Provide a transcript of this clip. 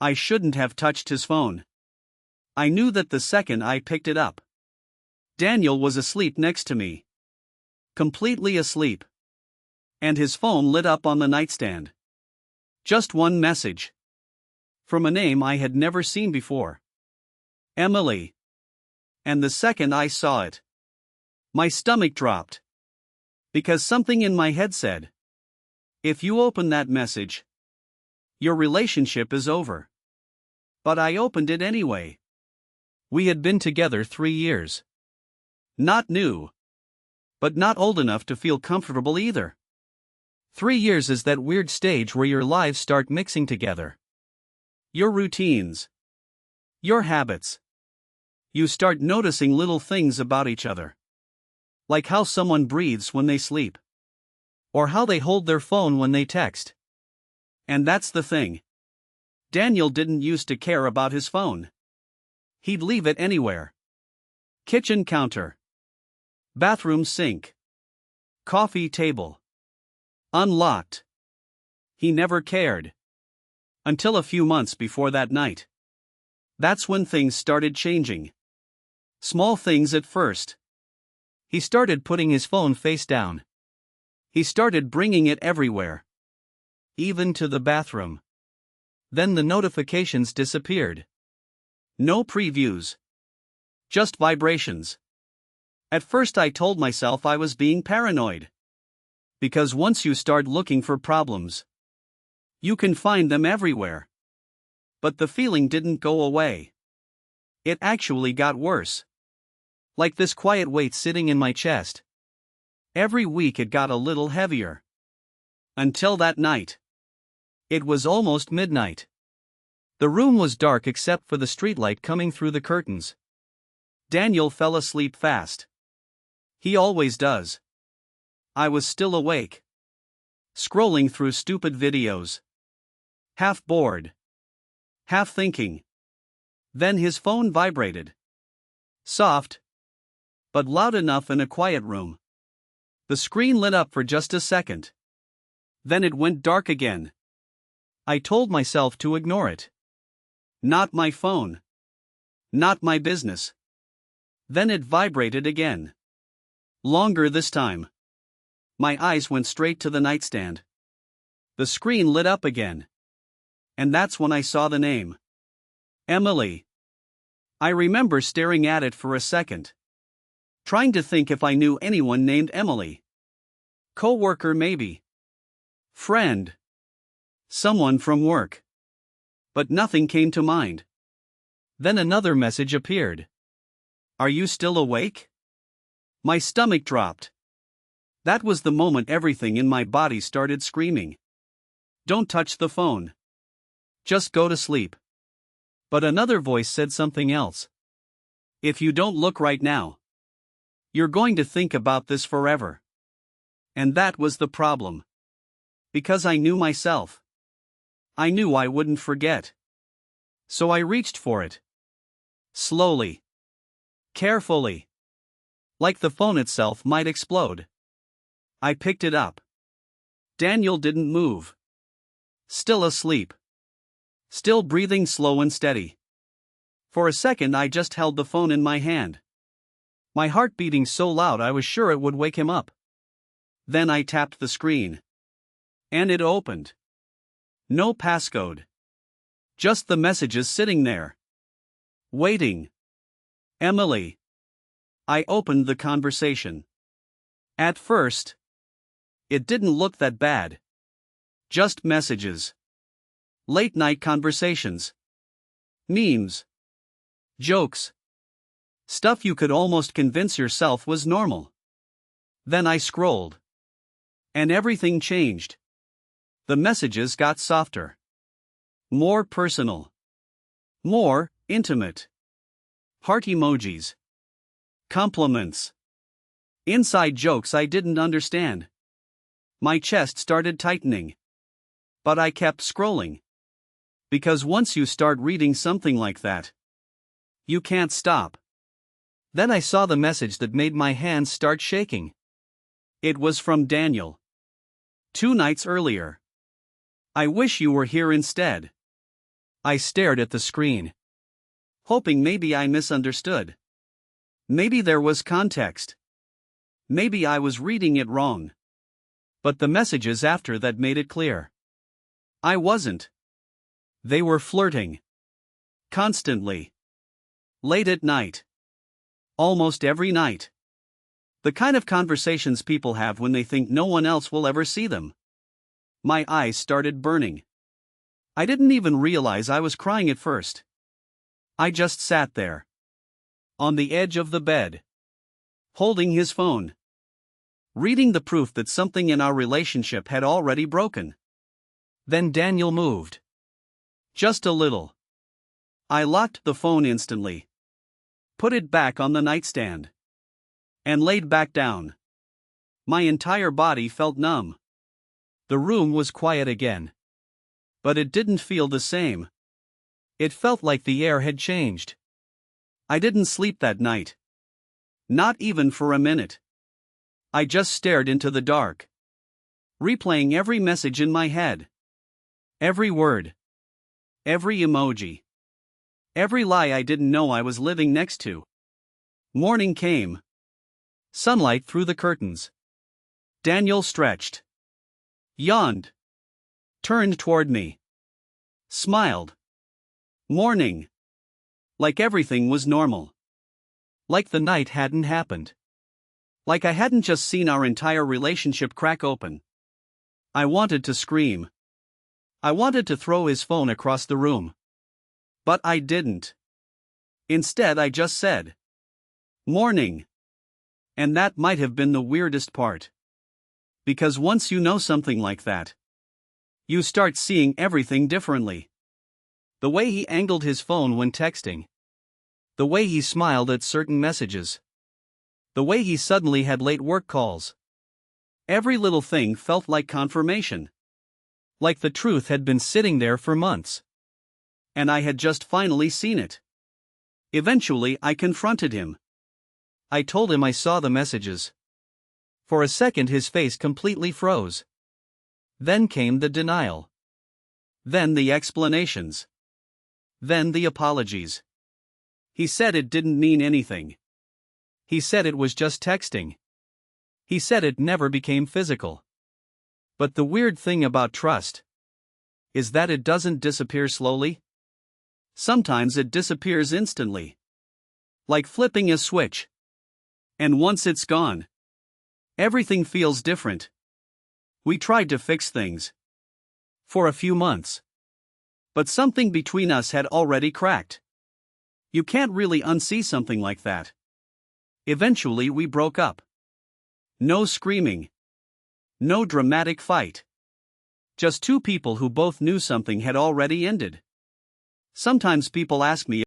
I shouldn't have touched his phone. I knew that the second I picked it up. Daniel was asleep next to me. Completely asleep. And his phone lit up on the nightstand. Just one message. From a name I had never seen before. Emily. And the second I saw it, my stomach dropped. Because something in my head said, if you open that message, your relationship is over. But I opened it anyway. We had been together 3 years. Not new. But not old enough to feel comfortable either. 3 years is that weird stage where your lives start mixing together. Your routines. Your habits. You start noticing little things about each other. Like how someone breathes when they sleep. Or how they hold their phone when they text. And that's the thing. Daniel didn't used to care about his phone. He'd leave it anywhere. Kitchen counter. Bathroom sink. Coffee table. Unlocked. He never cared. Until a few months before that night. That's when things started changing. Small things at first. He started putting his phone face down. He started bringing it everywhere. Even to the bathroom. Then the notifications disappeared. No previews. Just vibrations. At first I told myself I was being paranoid. Because once you start looking for problems, you can find them everywhere. But the feeling didn't go away. It actually got worse. Like this quiet weight sitting in my chest. Every week it got a little heavier. Until that night. It was almost midnight. The room was dark except for the streetlight coming through the curtains. Daniel fell asleep fast. He always does. I was still awake. Scrolling through stupid videos. Half bored. Half thinking. Then his phone vibrated. Soft. But loud enough in a quiet room. The screen lit up for just a second. Then it went dark again. I told myself to ignore it. Not my phone. Not my business. Then it vibrated again. Longer this time. My eyes went straight to the nightstand. The screen lit up again. And that's when I saw the name. Emily. I remember staring at it for a second. Trying to think if I knew anyone named Emily. Co-worker maybe. Friend. Someone from work. But nothing came to mind. Then another message appeared. Are you still awake? My stomach dropped. That was the moment everything in my body started screaming. Don't touch the phone. Just go to sleep. But another voice said something else. If you don't look right now, you're going to think about this forever. And that was the problem. Because I knew myself. I knew I wouldn't forget. So I reached for it. Slowly. Carefully. Like the phone itself might explode. I picked it up. Daniel didn't move. Still asleep. Still breathing slow and steady. For a second I just held the phone in my hand. My heart beating so loud I was sure it would wake him up. Then I tapped the screen. And it opened. No passcode. Just the messages sitting there. Waiting. Emily. I opened the conversation. At first, it didn't look that bad. Just messages. Late night conversations. Memes. Jokes. Stuff you could almost convince yourself was normal. Then I scrolled. And everything changed. The messages got softer. More personal. More intimate. Heart emojis. Compliments. Inside jokes I didn't understand. My chest started tightening. But I kept scrolling. Because once you start reading something like that, you can't stop. Then I saw the message that made my hands start shaking. It was from Daniel. 2 nights earlier. I wish you were here instead. I stared at the screen, hoping maybe I misunderstood. Maybe there was context. Maybe I was reading it wrong. But the messages after that made it clear. I wasn't. They were flirting. Constantly. Late at night. Almost every night. The kind of conversations people have when they think no one else will ever see them. My eyes started burning. I didn't even realize I was crying at first. I just sat there. On the edge of the bed. Holding his phone. Reading the proof that something in our relationship had already broken. Then Daniel moved. Just a little. I locked the phone instantly. Put it back on the nightstand. And laid back down. My entire body felt numb. The room was quiet again. But it didn't feel the same. It felt like the air had changed. I didn't sleep that night. Not even for a minute. I just stared into the dark. Replaying every message in my head. Every word. Every emoji. Every lie I didn't know I was living next to. Morning came. Sunlight through the curtains. Daniel stretched. Yawned. Turned toward me. Smiled. Morning. Like everything was normal. Like the night hadn't happened. Like I hadn't just seen our entire relationship crack open. I wanted to scream. I wanted to throw his phone across the room. But I didn't. Instead, I just said, "Morning." And that might have been the weirdest part. Because once you know something like that, you start seeing everything differently. The way he angled his phone when texting. The way he smiled at certain messages. The way he suddenly had late work calls. Every little thing felt like confirmation. Like the truth had been sitting there for months. And I had just finally seen it. Eventually, I confronted him. I told him I saw the messages. For a second, his face completely froze. Then came the denial. Then the explanations. Then the apologies. He said it didn't mean anything. He said it was just texting. He said it never became physical. But the weird thing about trust is that it doesn't disappear slowly. Sometimes it disappears instantly. Like flipping a switch. And once it's gone, everything feels different. We tried to fix things. For a few months. But something between us had already cracked. You can't really unsee something like that. Eventually we broke up. No screaming. No dramatic fight. Just two people who both knew something had already ended. Sometimes people ask me